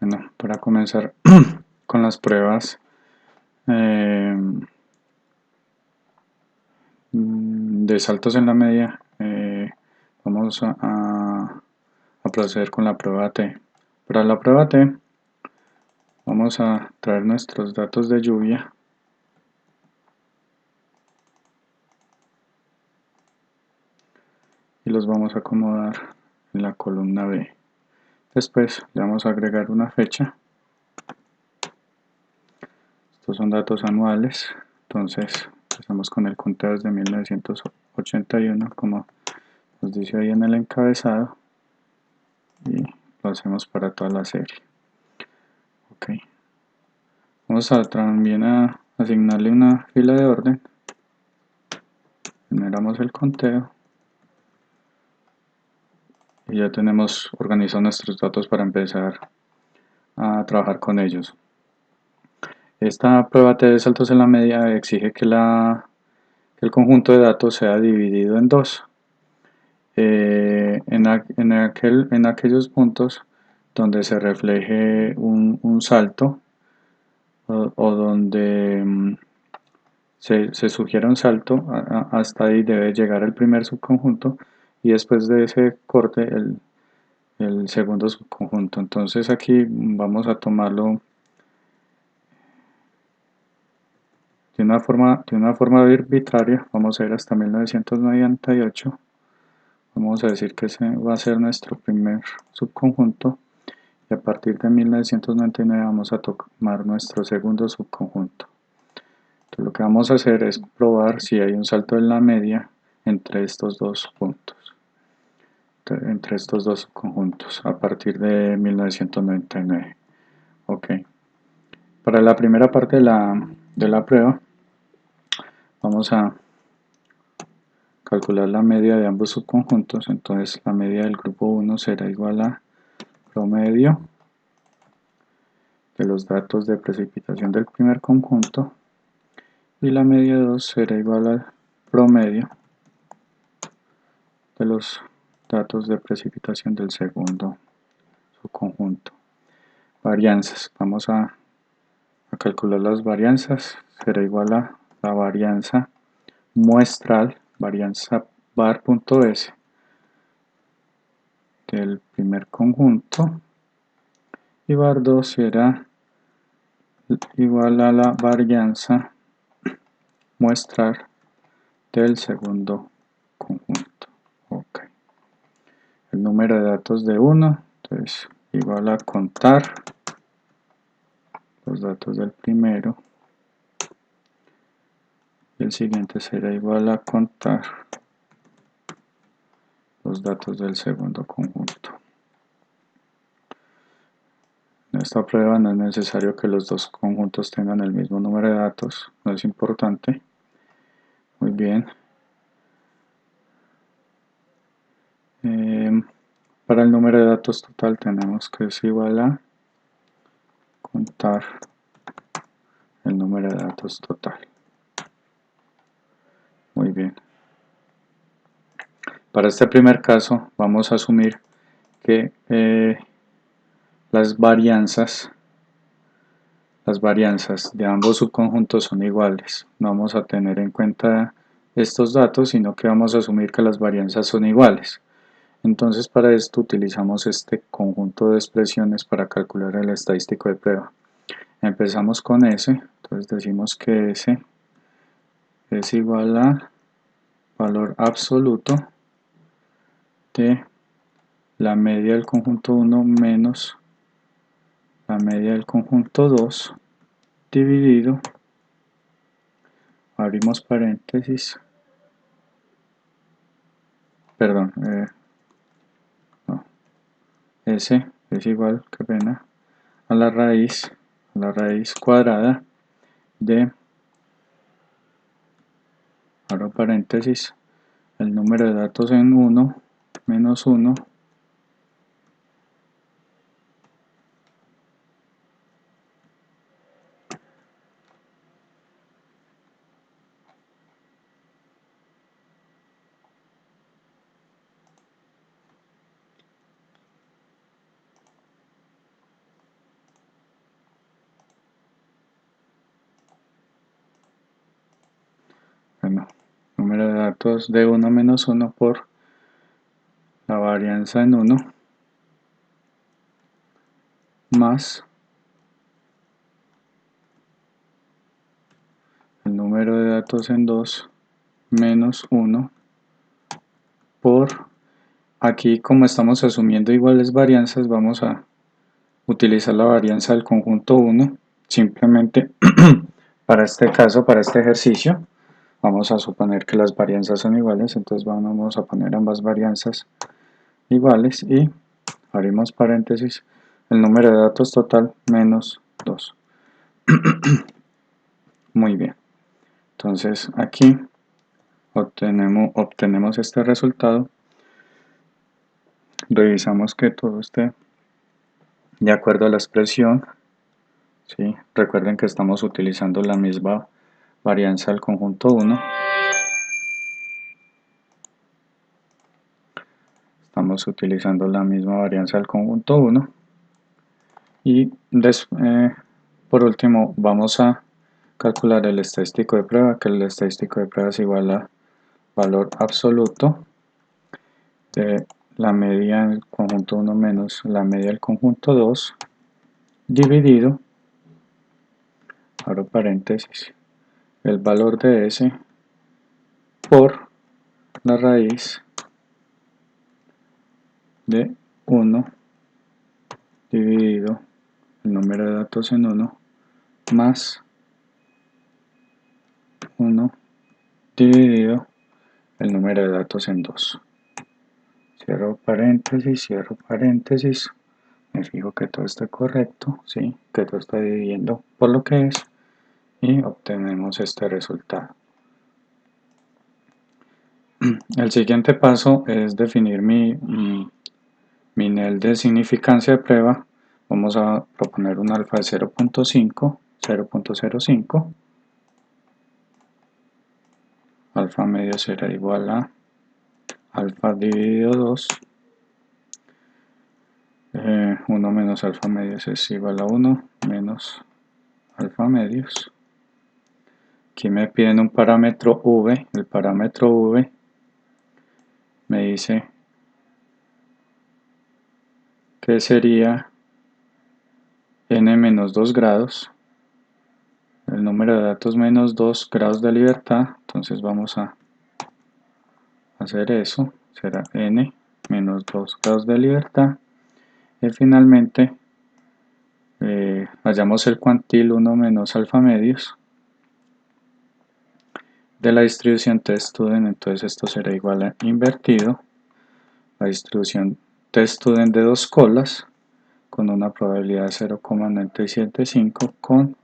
Bueno, para comenzar con las pruebas eh, de saltos en la media, vamos a proceder con la prueba T. Para la prueba T vamos a traer nuestros datos de lluvia y los vamos a acomodar en la columna B. Después le vamos a agregar una fecha. Estos son datos anuales, entonces empezamos con el conteo desde 1981, como nos dice ahí en el encabezado, y lo hacemos para toda la serie. Ok, vamos a también a asignarle una fila de orden. Generamos el conteo y ya tenemos organizados nuestros datos para empezar a trabajar con ellos. Esta prueba T de saltos en la media exige que el conjunto de datos sea dividido en dos. En aquellos puntos donde se refleje un salto o donde se sugiere un salto, hasta ahí debe llegar el primer subconjunto y después de ese corte el segundo subconjunto. Entonces aquí vamos a tomarlo de una forma arbitraria. Vamos a ir hasta 1998. Vamos a decir que ese va a ser nuestro primer subconjunto y a partir de 1999 vamos a tomar nuestro segundo subconjunto. Entonces lo que vamos a hacer es probar si hay un salto en la media entre estos dos puntos, entre estos dos subconjuntos a partir de 1999. Ok, para la primera parte de la prueba vamos a calcular la media de ambos subconjuntos. Entonces la media del grupo 1 será igual a promedio de los datos de precipitación del primer conjunto y la media 2 será igual al promedio de los datos de precipitación del segundo subconjunto. Varianzas, vamos a calcular las varianzas. Será igual a la varianza muestral, varianza var.s del primer conjunto, y var2 será igual a la varianza muestral del segundo conjunto. Ok, el número de datos de 1, entonces igual a contar los datos del primero, y el siguiente será igual a contar los datos del segundo conjunto. En esta prueba no es necesario que los dos conjuntos tengan el mismo número de datos, no es importante. Muy bien. Para el número de datos total tenemos que es igual a contar el número de datos total. Muy bien. Para este primer caso vamos a asumir que las varianzas de ambos subconjuntos son iguales. No vamos a tener en cuenta estos datos, sino que vamos a asumir que las varianzas son iguales. Entonces para esto utilizamos este conjunto de expresiones para calcular el estadístico de prueba. Empezamos con S, entonces decimos que S es igual a valor absoluto de la media del conjunto 1 menos la media del conjunto 2 dividido, abrimos paréntesis, perdón, no, S es igual, qué pena, a la raíz cuadrada de, abro paréntesis, el número de datos en 1 menos 1 datos de 1 menos 1 por la varianza en 1 más el número de datos en 2 menos 1 por, aquí como estamos asumiendo iguales varianzas, vamos a utilizar la varianza del conjunto 1, simplemente para este caso, para este ejercicio, vamos a suponer que las varianzas son iguales, entonces vamos a poner ambas varianzas iguales y abrimos paréntesis, el número de datos total menos 2. Muy bien, entonces aquí obtenemos este resultado, revisamos que todo esté de acuerdo a la expresión, ¿sí? Recuerden que estamos utilizando la misma varianza del conjunto 1, estamos utilizando la misma varianza del conjunto 1 y por último vamos a calcular el estadístico de prueba, que el estadístico de prueba es igual a valor absoluto de la media del conjunto 1 menos la media del conjunto 2 dividido, abro paréntesis, el valor de S por la raíz de 1 dividido el número de datos en 1 más 1 dividido el número de datos en 2. Cierro paréntesis, me fijo que todo esté correcto, ¿sí? Que todo está dividiendo por lo que es y obtenemos este resultado. El siguiente paso es definir mi nivel de significancia de prueba. Vamos a proponer un alfa de 0.05, alfa medio será igual a alfa dividido 2, 1 menos alfa medios es igual a 1 menos alfa medios. Aquí me piden un parámetro v, el parámetro v me dice que sería n menos 2 grados, el número de datos menos 2 grados de libertad, entonces vamos a hacer eso, será n menos 2 grados de libertad y finalmente hallamos el cuantil 1 menos alfa medios de la distribución test-student, entonces esto será igual a invertido, la distribución test-student de 2 colas con una probabilidad de 0,975 con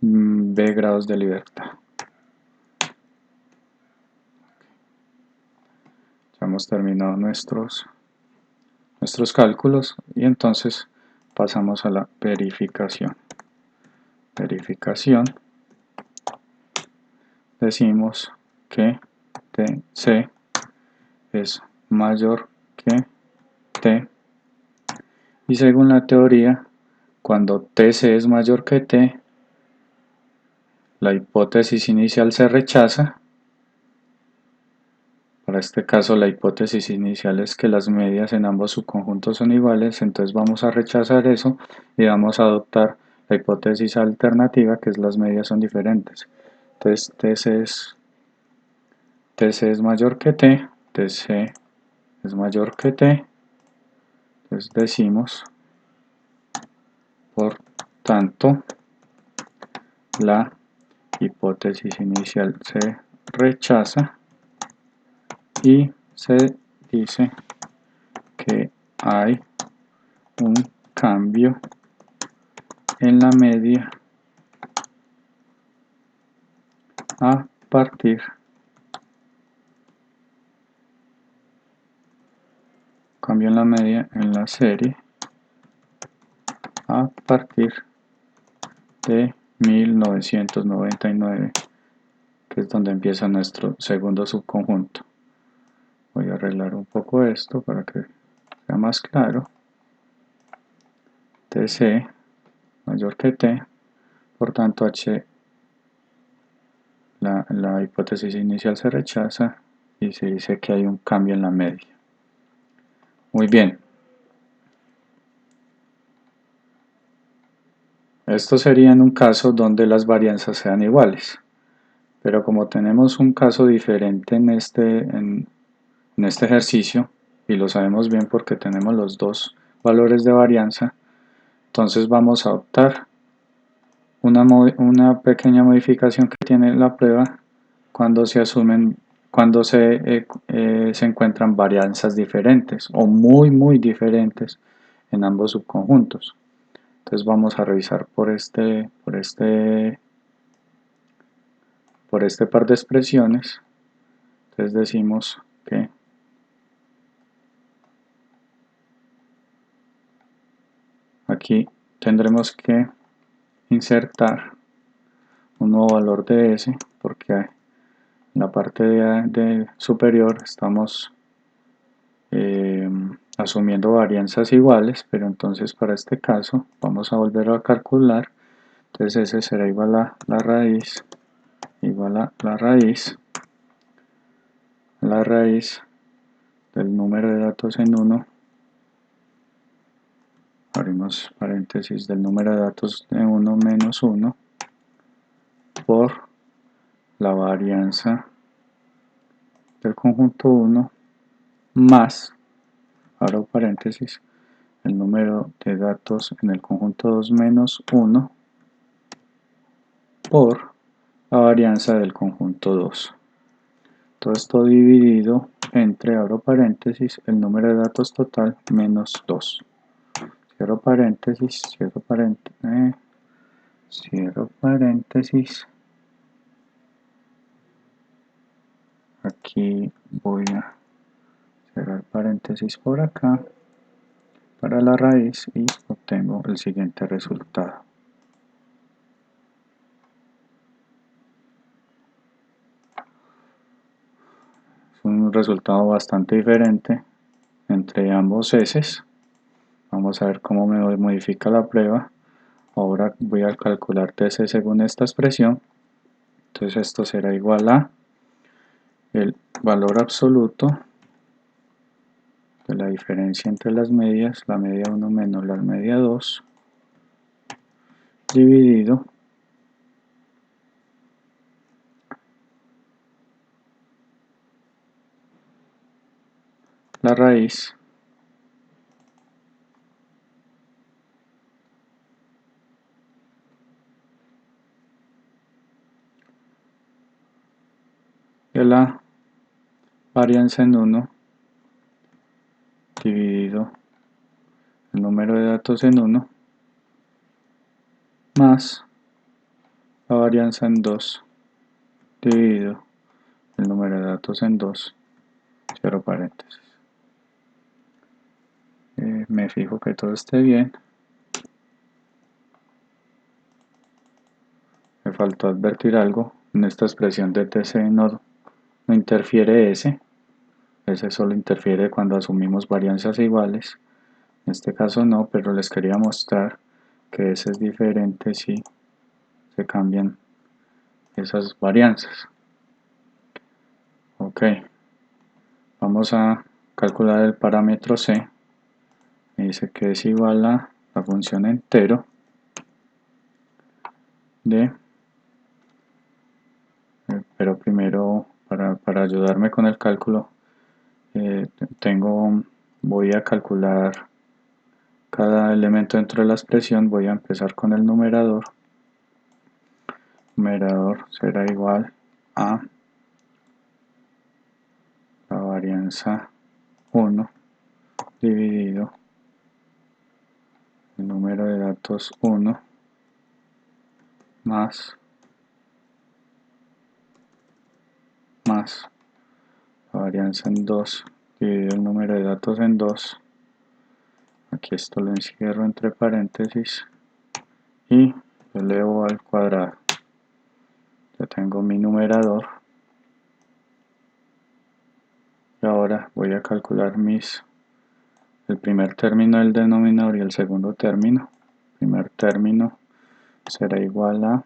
b grados de libertad. Ya hemos terminado nuestros cálculos y entonces pasamos a la verificación. Decimos que TC es mayor que T y según la teoría, cuando TC es mayor que T, la hipótesis inicial se rechaza. Para este caso la hipótesis inicial es que las medias en ambos subconjuntos son iguales, entonces vamos a rechazar eso y vamos a adoptar la hipótesis alternativa, que es las medias son diferentes. Entonces TC es mayor que T, TC es mayor que T, entonces decimos, por tanto, la hipótesis inicial se rechaza y se dice que hay un cambio en la media a partir cambio en la media en la serie a partir de 1999, que es donde empieza nuestro segundo subconjunto. Voy a arreglar un poco esto para que sea más claro. TC mayor que T, por tanto H, la hipótesis inicial se rechaza y se dice que hay un cambio en la media. Muy bien. Esto sería en un caso donde las varianzas sean iguales. Pero como tenemos un caso diferente en este ejercicio, y lo sabemos bien porque tenemos los dos valores de varianza, entonces vamos a optar una pequeña modificación que tiene la prueba cuando se encuentran varianzas diferentes o muy diferentes en ambos subconjuntos. Entonces vamos a revisar por este par de expresiones. Entonces decimos que aquí tendremos que insertar un nuevo valor de S porque en la parte de superior estamos asumiendo varianzas iguales, pero entonces para este caso vamos a volver a calcular. Entonces S será igual a la raíz, igual a la raíz del número de datos en 1, abrimos paréntesis, del número de datos de 1 menos 1 por la varianza del conjunto 1 más, abro paréntesis, el número de datos en el conjunto 2 menos 1 por la varianza del conjunto 2. Todo esto dividido entre, abro paréntesis, el número de datos total menos 2. Cierro paréntesis, cierro paréntesis. Aquí voy a cerrar paréntesis por acá para la raíz y obtengo el siguiente resultado. Es un resultado bastante diferente entre ambos S. Vamos a ver cómo me modifica la prueba. Ahora voy a calcular TC según esta expresión. Entonces esto será igual a el valor absoluto de la diferencia entre las medias, la media 1 menos la media 2, dividido la raíz de la varianza en 1 dividido el número de datos en 1 más la varianza en 2 dividido el número de datos en 2, cierro paréntesis. Me fijo que todo esté bien. Me faltó advertir algo. En esta expresión de TC no interfiere S. S solo interfiere cuando asumimos varianzas iguales. En este caso no, pero les quería mostrar que S es diferente si se cambian esas varianzas. Ok, vamos a calcular el parámetro C. Me dice que es igual a la función entero de, pero primero para ayudarme con el cálculo, voy a calcular cada elemento dentro de la expresión. Voy a empezar con el numerador. Numerador será igual a la varianza 1 dividido el número de datos 1 más la varianza en 2 dividido el número de datos en 2. Aquí esto lo encierro entre paréntesis y lo elevo al cuadrado. Ya tengo mi numerador. Y ahora voy a calcular el primer término del denominador y el segundo término. El primer término será igual a,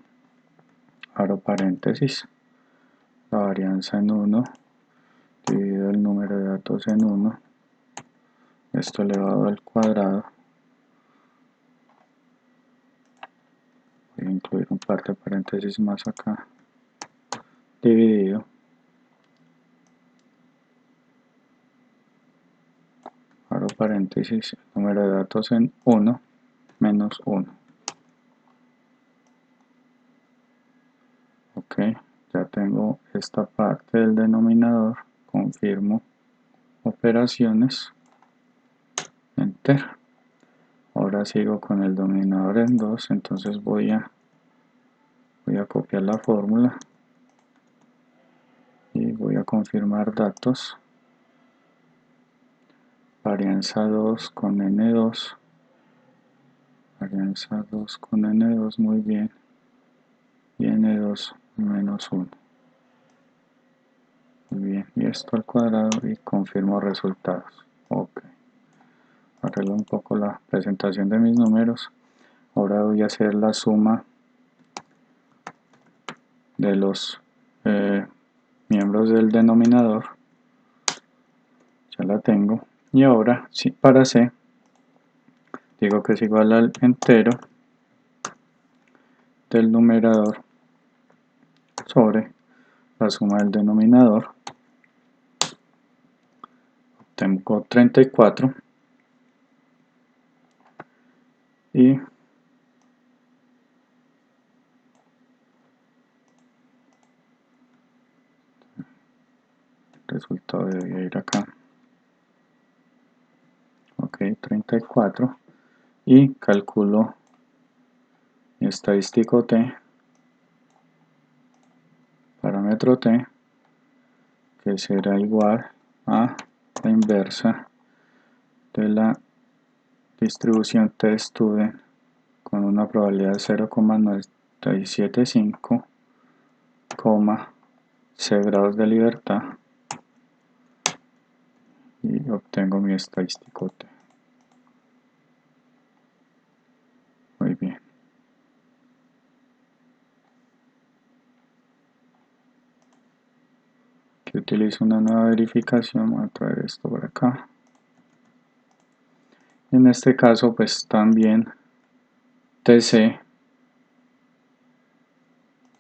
abro paréntesis, la varianza en 1 dividido el número de datos en 1, esto elevado al cuadrado, voy a incluir un par de paréntesis más acá, dividido, abro paréntesis, el número de datos en 1 menos 1. Ok, ya tengo esta parte del denominador, confirmo operaciones, enter. Ahora sigo con el denominador en 2, entonces voy a copiar la fórmula y voy a confirmar datos, varianza 2 con n2, varianza 2 con n2, muy bien, y n2 menos 1. Muy bien, y esto al cuadrado y confirmo resultados. Ok, arreglo un poco la presentación de mis números. Ahora voy a hacer la suma de los miembros del denominador. Ya la tengo. Y ahora, sí, para C, digo que es igual al entero del numerador sobre la suma del denominador. Tengo 34 y el resultado debe ir acá. Ok, 34 y calculo mi estadístico T, parámetro T, que será igual a la inversa de la distribución T-Student con una probabilidad de 0,975, C grados de libertad, y obtengo mi estadístico T. Muy bien. Aquí utilizo una nueva verificación, voy a traer esto por acá. En este caso, pues también TC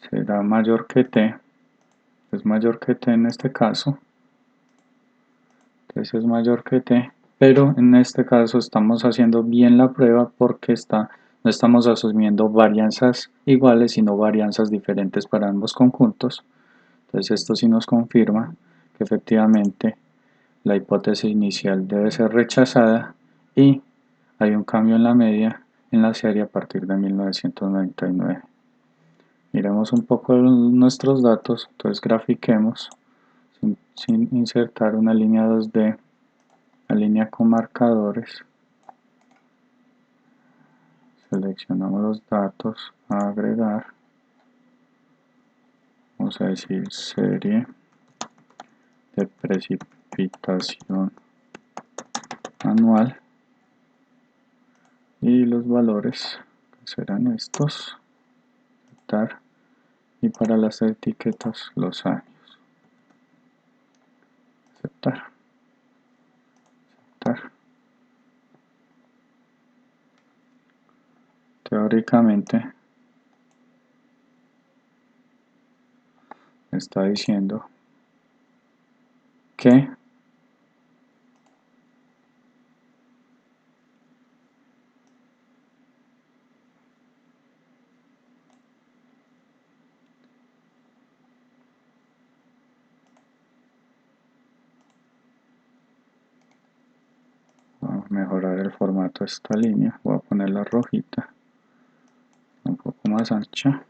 será mayor que T, es mayor que T en este caso, TC es mayor que T, pero en este caso estamos haciendo bien la prueba porque no estamos asumiendo varianzas iguales, sino varianzas diferentes para ambos conjuntos. Entonces esto sí nos confirma que efectivamente la hipótesis inicial debe ser rechazada y hay un cambio en la media en la serie a partir de 1999. Miremos un poco nuestros datos, entonces grafiquemos sin insertar una línea 2D, la línea con marcadores. Seleccionamos los datos, agregar, vamos a decir serie de precipitación anual y los valores serán estos, aceptar, y para las etiquetas los años, aceptar, aceptar. Teóricamente me está diciendo que vamos a mejorar el formato de esta línea, voy a poner la rojita un poco más ancha,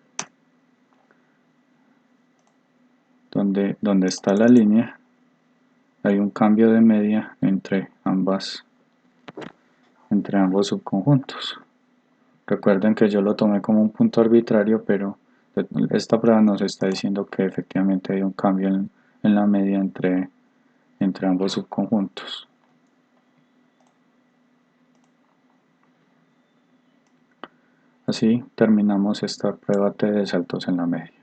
donde está la línea hay un cambio de media entre ambos subconjuntos. Recuerden que yo lo tomé como un punto arbitrario, pero esta prueba nos está diciendo que efectivamente hay un cambio en la media entre ambos subconjuntos. Así terminamos esta prueba T de saltos en la media.